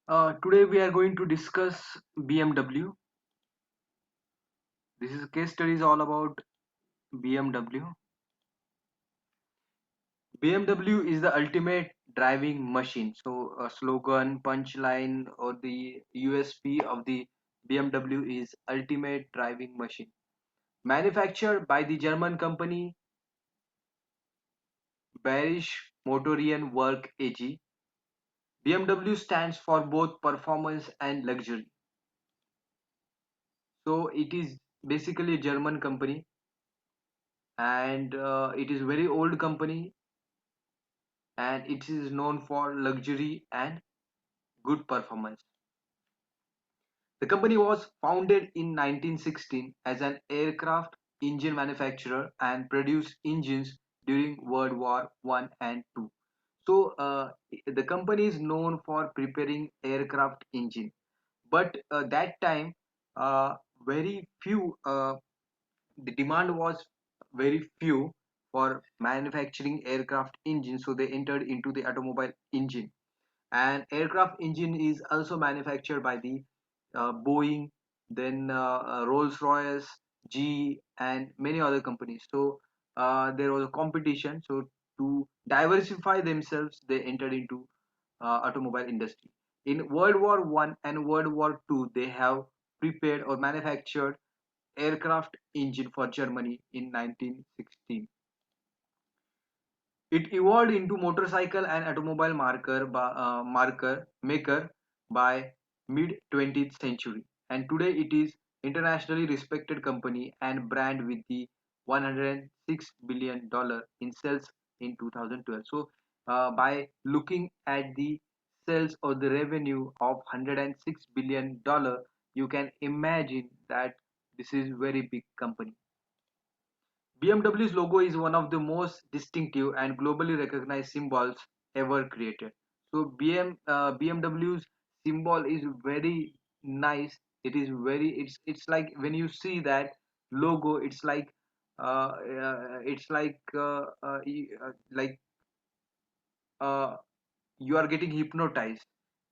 Today we are going to discuss BMW. This is case studies all about BMW. BMW is the ultimate driving machine. So a slogan, punchline, or the USP of the BMW is ultimate driving machine. Manufactured by the German company Bayerische Motorenwerk AG, BMW stands for both performance and luxury. So it is basically a German company, and it is very old company, and it is known for luxury and good performance. The company was founded in 1916 as an aircraft engine manufacturer and produced engines during World War One and Two. So the company is known for preparing aircraft engine, but that time uh, very few the demand was very few for manufacturing aircraft engines, so they entered into the automobile engine. And aircraft engine is also manufactured by the Boeing, then Rolls-Royce, GE, and many other companies. So there was a competition. So to diversify themselves, they entered into automobile industry. In World War One and World War Two, they have prepared or manufactured aircraft engine for Germany in 1916. It evolved into motorcycle and automobile marker maker by mid 20th century, and today it is internationally respected company and brand with the $106 billion in sales in 2012. So by looking at the sales or the revenue of $106 billion, you can imagine that this is very big company. BMW's logo is one of the most distinctive and globally recognized symbols ever created. So BMW's symbol is very nice. It is very it's like when you see that logo, it's like uh, you are getting hypnotized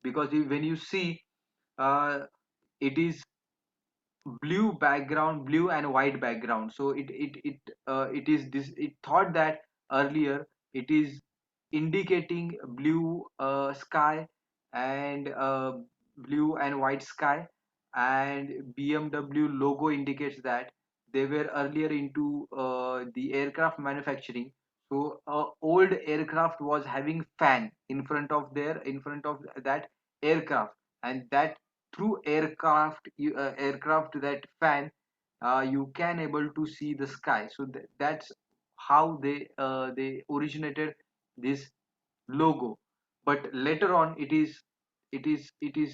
because when you see uh, it is blue background, blue and white background. So it is this, it thought that earlier it is indicating blue sky and blue and white sky, and BMW logo indicates that they were earlier into the aircraft manufacturing. So old aircraft was having fan in front of that aircraft, and that through aircraft that fan, you can able to see the sky. So that's how they originated this logo. But later on it is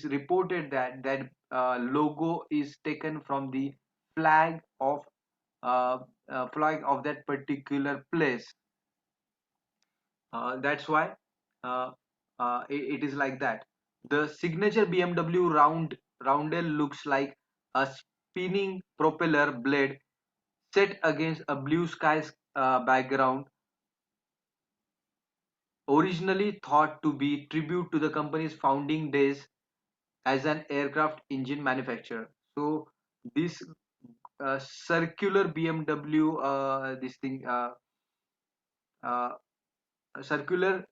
reported that logo is taken from the flag of uh, flag of that particular place. That's why uh, it is like that. The signature BMW roundel looks like a spinning propeller blade set against a blue sky background, originally thought to be tribute to the company's founding days as an aircraft engine manufacturer. So this circular BMW, this thing, uh, circular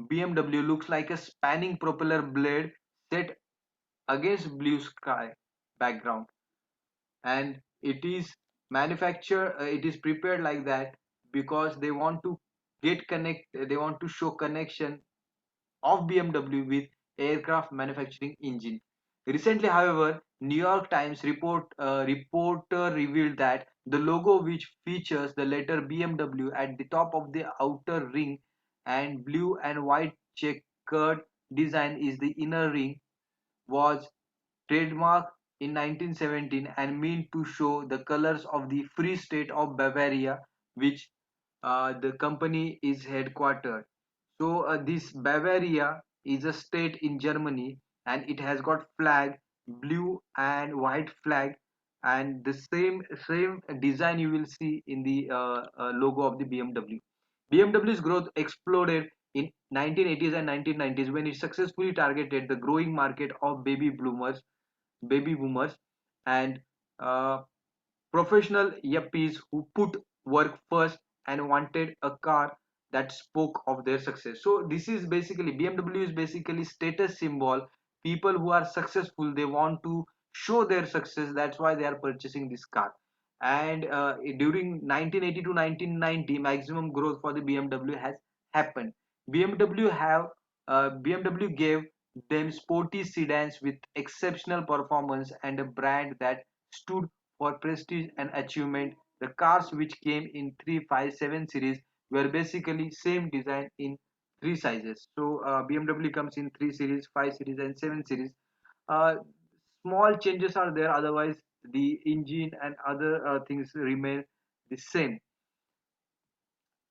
BMW looks like a spanning propeller blade set against blue sky background, and it is it is prepared like that because they want to they want to show connection of BMW with aircraft manufacturing engine. Recently, however, New York Times reporter revealed that the logo, which features the letter BMW at the top of the outer ring and blue and white checkered design is the inner ring, was trademarked in 1917 and meant to show the colors of the Free State of Bavaria, which the company is headquartered. So this Bavaria is a state in Germany, and it has got flag, blue and white flag, and the same design you will see in the logo of the BMW. BMW's growth exploded in 1980s and 1990s, when it successfully targeted the growing market of baby boomers, and uh, professional yuppies who put work first and wanted a car that spoke of their success. So this is basically, BMW is basically status symbol. People who are successful, they want to show their success. That's why they are purchasing this car. And during 1980 to 1990, maximum growth for the BMW has happened. BMW gave them sporty sedans with exceptional performance and a brand that stood for prestige and achievement. The cars which came in 3, 5, 7 series were basically same design in three sizes. So BMW comes in 3 series, 5 series and 7 series. Uh, Small changes are there, otherwise the engine and other things remain the same.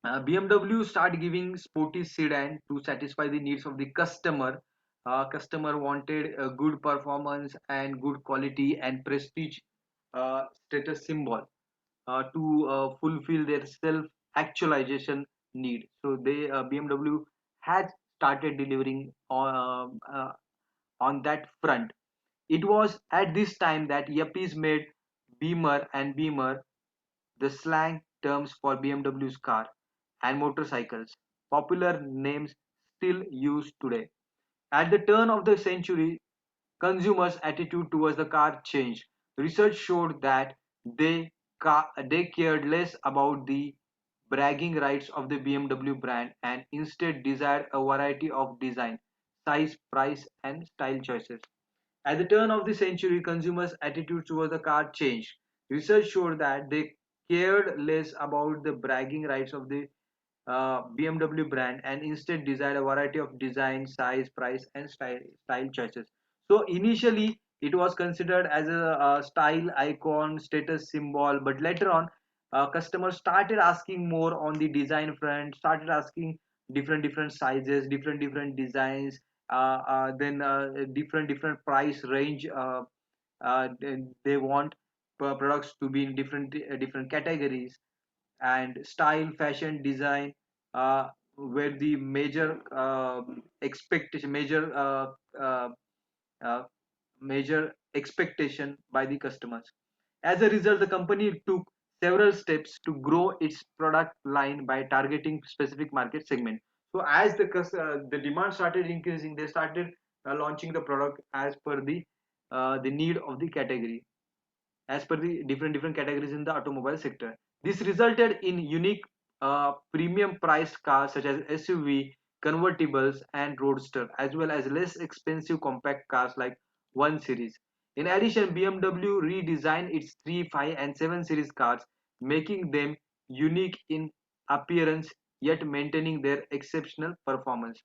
BMW start giving sporty sedan to satisfy the needs of the customer. Customer wanted a good performance and good quality and prestige status symbol to fulfill their self actualization need. So they BMW has started delivering on that front. It was at this time that yuppies made Beamer and Beamer the slang terms for BMW's car and motorcycles, popular names still used today. At the turn of the century, consumers' attitude towards the car changed. Research showed that they cared less about the bragging rights of the BMW brand and instead desired a variety of design, size, price, and style choices. At the turn of the century, consumers' attitudes towards the car changed. Research showed that they cared less about the bragging rights of the BMW brand and instead desired a variety of design, size, price, and style choices. So initially, it was considered as a style icon, status symbol, but later on, customers started asking more on the design front, started asking different sizes, different designs, then different price range. They want products to be in different categories, and style, fashion, design were the major expectation, uh, uh, major expectation by the customers. As a result, the company took several steps to grow its product line by targeting specific market segment. So as the demand started increasing, they started launching the product as per the need of the category, as per the different categories in the automobile sector. This resulted in unique premium priced cars such as SUV, convertibles, and roadster, as well as less expensive compact cars like 1 Series. In addition, BMW redesigned its 3, 5, and 7 Series cars, making them unique in appearance yet maintaining their exceptional performance.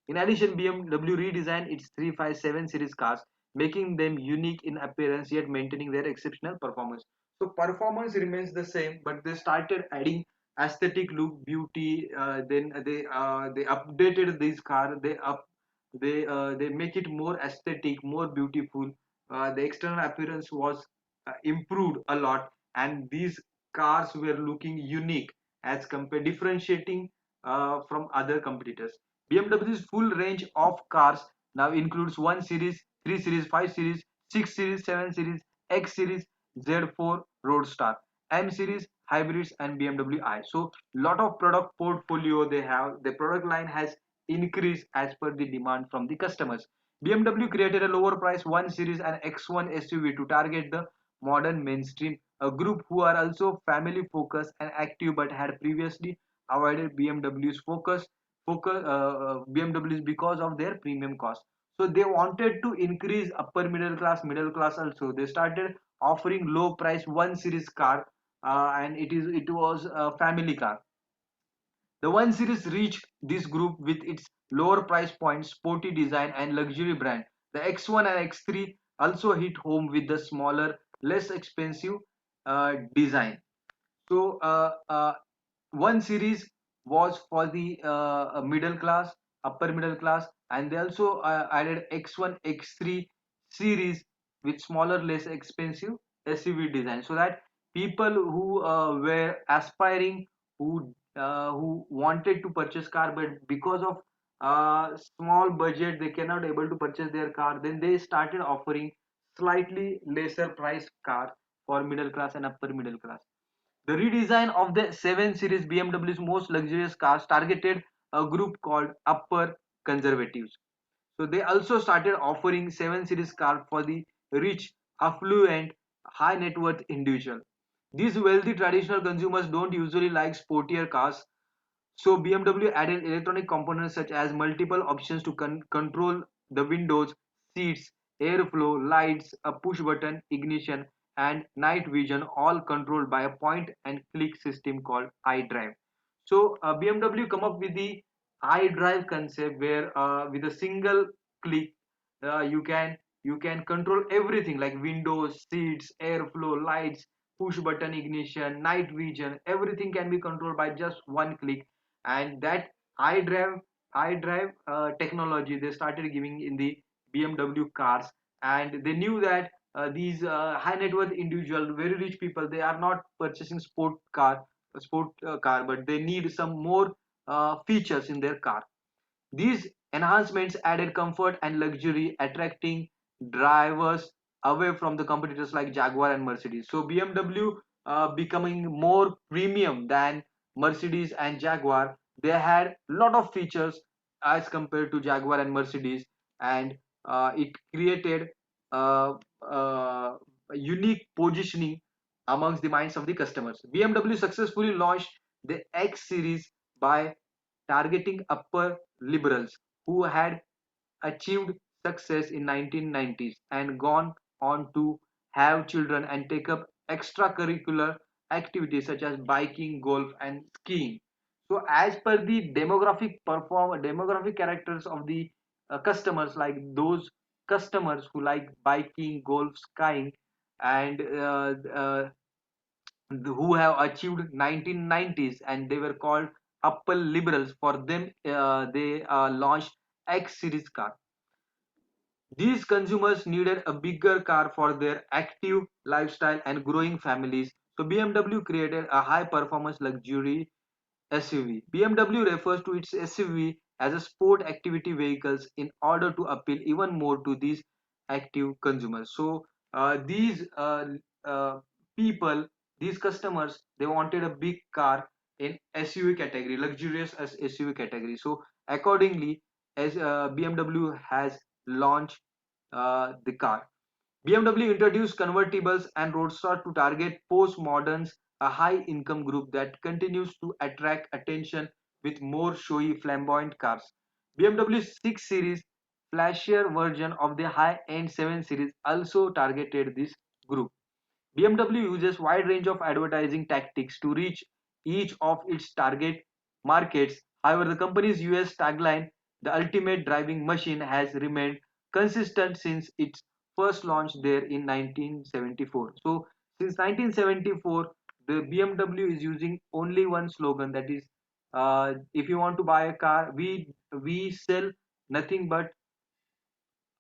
In addition, BMW redesigned its 3, 5, 7 Series cars, making them unique in appearance yet maintaining their exceptional performance. So performance remains the same, but they started adding aesthetic look, beauty. Then they updated this car. They make it more aesthetic, more beautiful. The external appearance was improved a lot, and these cars were looking unique as compared, differentiating from other competitors. BMW's full range of cars now includes 1 Series, 3 Series, 5 Series, 6 Series, 7 Series, X Series, Z4 Roadster, M Series, hybrids, and BMW i. So lot of product portfolio they have. The product line has increased as per the demand from the customers. BMW created a lower price 1 Series and X1 SUV to target the modern mainstream, a group who are also family focused and active but had previously avoided BMWs because of their premium cost. So they wanted to increase upper middle class also. They started offering low price 1 Series car, and it was a family car. The 1 Series reached this group with its lower price point, sporty design, and luxury brand. The X1 and X3 also hit home with the smaller, less expensive design. So 1 Series was for the middle class, upper middle class, and they also added X1, X3 series with smaller, less expensive SUV design, so that people who were aspiring, who wanted to purchase car, but because of small budget, they cannot able to purchase their car, then they started offering slightly lesser price car for middle class and upper middle class. The redesign of the 7 Series BMW's most luxurious cars targeted a group called upper conservatives. So they also started offering 7 Series car for the rich, affluent, high net worth individual. These wealthy traditional consumers don't usually like sportier cars, so BMW added electronic components such as multiple options to control the windows, seats, airflow, lights, a push button, ignition, and night vision, all controlled by a point and click system called iDrive. So BMW come up with the iDrive concept where with a single click you can control everything like windows, seats, airflow, lights, push button ignition, night vision, everything can be controlled by just one click. And that iDrive iDrive technology they started giving in the BMW cars, and they knew that these high net worth individual, very rich people, they are not purchasing sport car, but they need some more features in their car. These enhancements added comfort and luxury, attracting drivers away from the competitors like Jaguar and Mercedes. So BMW becoming more premium than Mercedes and Jaguar. They had a lot of features as compared to Jaguar and Mercedes, and it created uh, uh, a unique positioning amongst the minds of the customers. BMW successfully launched the X series by targeting upper liberals who had achieved success in 1990s and gone on to have children and take up extracurricular activities such as biking, golf, and skiing. So as per the demographic characters of the customers, like those customers who like biking, golf, skiing, and who have achieved 1990s and they were called upper liberals, for them they launched X series car. These consumers needed a bigger car for their active lifestyle and growing families, so BMW created a high performance luxury SUV. BMW refers to its SUV as a sport activity vehicles in order to appeal even more to these active consumers. So these uh, people, these customers, they wanted a big car in SUV category, luxurious as SUV category. So accordingly, as BMW has launched the car. BMW introduced convertibles and roadsters to target postmoderns, a high-income group that continues to attract attention with more showy, flamboyant cars. BMW 6 Series, flashier version of the high-end 7 Series, also targeted this group. BMW uses wide range of advertising tactics to reach each of its target markets. However, the company's US tagline, "The ultimate driving machine," has remained consistent since its first launch there in 1974. So, since 1974, the BMW is using only one slogan, that is, if you want to buy a car, we sell nothing but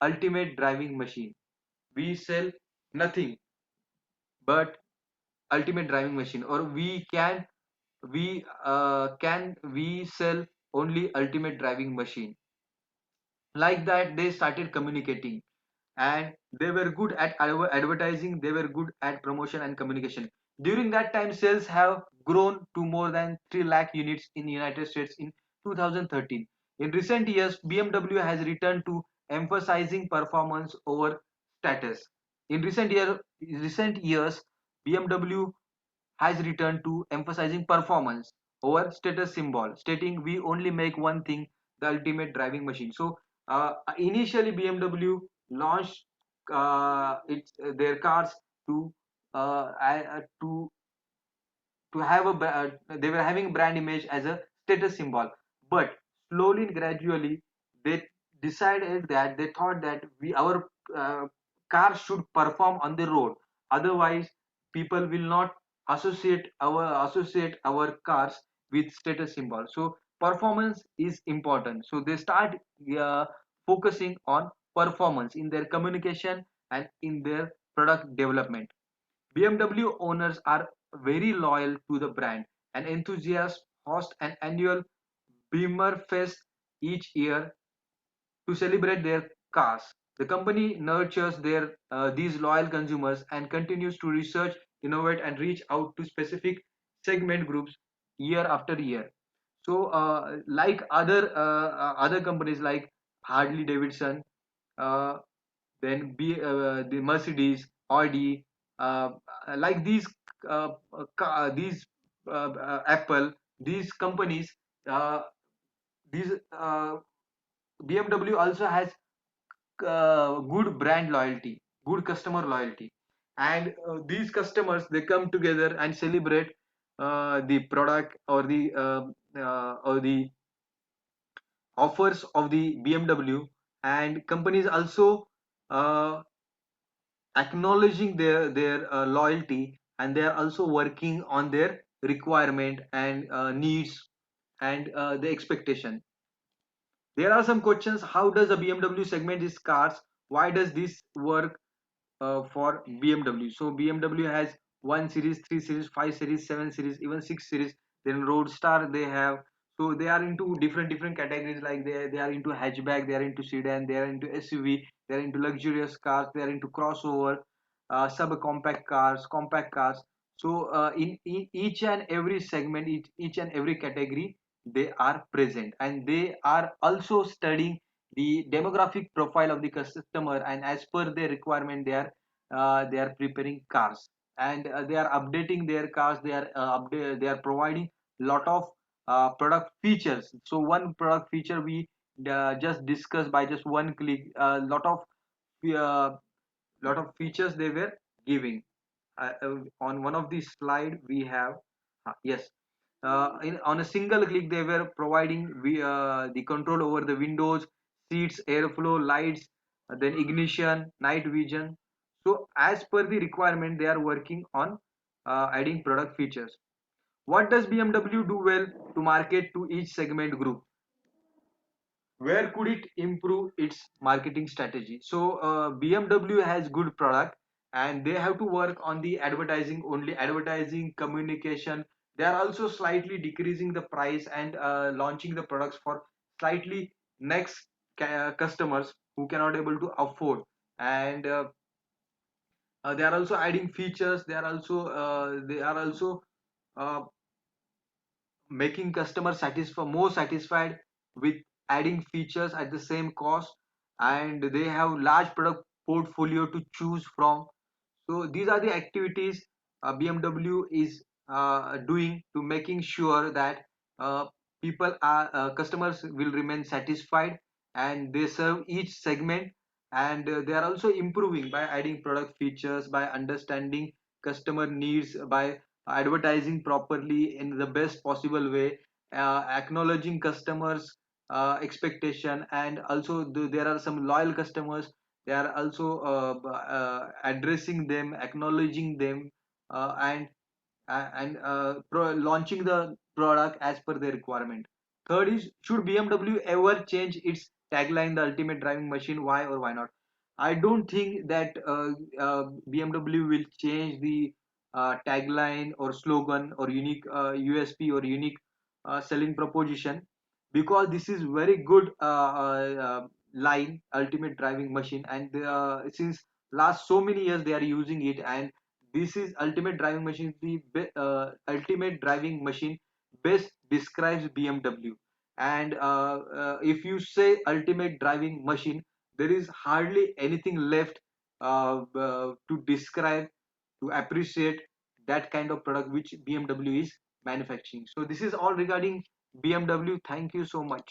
ultimate driving machine. We sell nothing but ultimate driving machine, or we sell only ultimate driving machine. Like that they started communicating, and they were good at advertising, they were good at promotion and communication. During that time, sales have grown to more than 3 lakh units in United States in 2013. In recent years, BMW has returned to emphasizing performance over status. In recent years, BMW has returned to emphasizing performance over status symbol, stating, "We only make one thing, the ultimate driving machine." So initially, BMW launched their cars to have they were having brand image as a status symbol, but slowly and gradually they decided that they thought that we our car should perform on the road, otherwise people will not associate our cars with status symbol. So performance is important, so they start uh, focusing on performance in their communication and in their product development. BMW owners are very loyal to the brand, and enthusiasts host an annual Beamer Fest each year to celebrate their cars. The company nurtures these loyal consumers and continues to research, innovate, and reach out to specific segment groups year after year. So, like other companies like Harley Davidson, uh, then the Mercedes, Audi, uh, like these Apple, these companies, uh, these BMW also has good brand loyalty, good customer loyalty, and these customers they come together and celebrate the product or the offers of the BMW, and companies also uh, acknowledging their loyalty, and they are also working on their requirement and needs and the expectation. There are some questions: how does a BMW segment its cars? Why does this work for BMW? So BMW has 1 series, 3 series, 5 series, 7 series, even 6 series. Then Roadstar they have. So they are into different categories, like they are into hatchback, they are into sedan, they are into SUV, they are into luxurious cars, they are into crossover, subcompact cars, compact cars. So in each and every segment, each and every category, they are present, and they are also studying the demographic profile of the customer, and as per their requirement they are preparing cars, and they are updating their cars. They are providing lot of product features. So one product feature we just discussed by just one click, uh, lot of features they were giving. On one of the slide we have, yes, on a single click they were providing the control over the windows, seats, airflow, lights, then ignition, night vision. So as per the requirement they are working on adding product features. What does BMW do well to market to each segment group? Where could it improve its marketing strategy? So BMW has good product, and they have to work on the advertising, only advertising communication. They are also slightly decreasing the price and launching the products for slightly next customers who cannot able to afford, and they are also adding features. They are also uh, making customers more satisfied with adding features at the same cost, and they have large product portfolio to choose from. So these are the activities BMW is doing to making sure that uh, customers will remain satisfied, and they serve each segment, and they are also improving by adding product features, by understanding customer needs, by advertising properly in the best possible way, acknowledging customers expectation, and also there are some loyal customers. They are also addressing them, acknowledging them, and launching the product as per their requirement. Third is, should BMW ever change its tagline, the ultimate driving machine? Why or why not? I don't think that BMW will change the tagline or slogan or unique USP or unique selling proposition, because this is very good line, ultimate driving machine, and since last so many years they are using it, and this is ultimate driving machine. Ultimate driving machine best describes BMW. And if you say ultimate driving machine, there is hardly anything left to describe, to appreciate that kind of product which BMW is manufacturing. So this is all regarding BMW. Thank you so much.